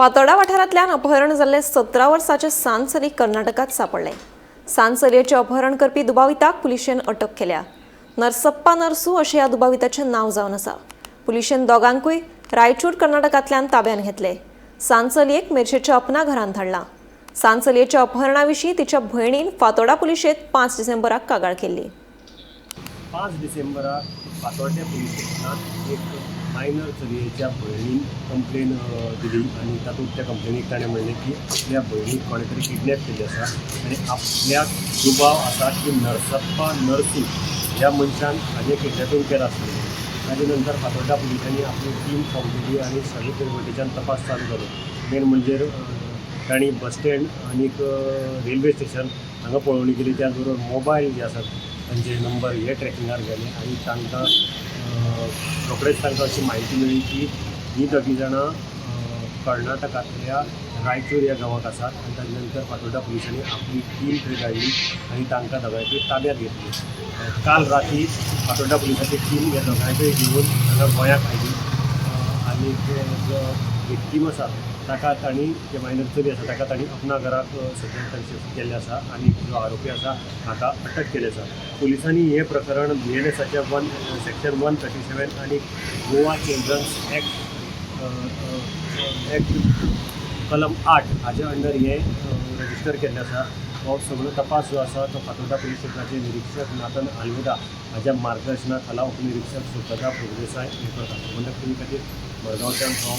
फातोर्डा वाठारांतल्यान अपहरण जाल्ले 17 वर्सांचे सांचली कर्नाटकात सापडले। सांचलयेचे अपहरण करपी दुबाविताक पुलिशेन अटक केल्या। नरसप्पा नरसू अशें ह्या दुबाविताचें नांव जावन आसा। पुलिशेन दोगांकूय रायचूर कर्नाटकांतल्यान ताब्यात घेतले। सांचलयेक मेर्शेच्या अपना घरांत धाडला। सांचलयेच्या अपहरणा विशीं तिच्या भयणीन फातोर्डा पुलिशेंत 5 डिसेंबराक कागाळ केल्ली। 5 डिसेंबराक फातोर्डा पुलीस स्टेशनात एक मायनर चलयेच्या भयणीन कंप्लेन दिली आणि तातूंत त्या कंप्लेनीक ताणें म्हणलें की आपल्या भयणीक कोणे तरी किडनॅप केल्ली आसा आनी आपल्याक दुबाव आसा की नरसप्पा नरसू ह्या मनशान हाजें किडनॅपिंग केलां आसलें। ताजे नंतर फातोर्डा पुलिसांनी आपली टीम फॉर्म केली आनी सगळे तेवटेच्यान तपास चालू जालो। मेन म्हणजे तांणी बस स्टँड आनीक रेल्वे स्टेशन हांगा पळोवणी केली। त्याच बरोबर मोबायल जे आसात तांचे नंबर हे ट्रॅकिंगार गेले आनी तांकां रोखडेच तांकां अशी म्हायती मेळ्ळी की ही दोगी जाणां कर्नाटकांतल्या रायचूर ह्या गांवांत आसात आनी ताजे नंतर फातोर्डा पुलिसांनी आपली टीम थंय धाडली आनी तांकां दोगांयकूय ताब्यांत घेतली। काल राती फातोर्डा पुलिसांची टीम ह्या दोगांयकूय घेवन हांगा गोंयांत आयली आनी जो विक्टीम आसा ताका तांणी जे मायनर चली आसा ताका तांणी अपना घराक सद्या शिफ्ट केल्लें आसा आनी जो आरोपी आसा हाका अटक केल्ली आसा। पुलिसांनी हे प्रकरण BNSच्या सेक्शन 137 आनी गोवा चिल्ड्रन्स एक्ट कलम 8 हाजे अंडर हे रजिस्टर केल्लें आसा। हो सगळो तपास जो आसा तो फातोर्डा पुलीस स्टेशनाचे निरीक्षक नाथन आल्मेदा हाज्या मार्गदर्शना खाला उपनिरीक्षक सुखदा प्रभुदेसाय हे करतात। म्हणजे तुमी खातीर मडगांवच्यान हांव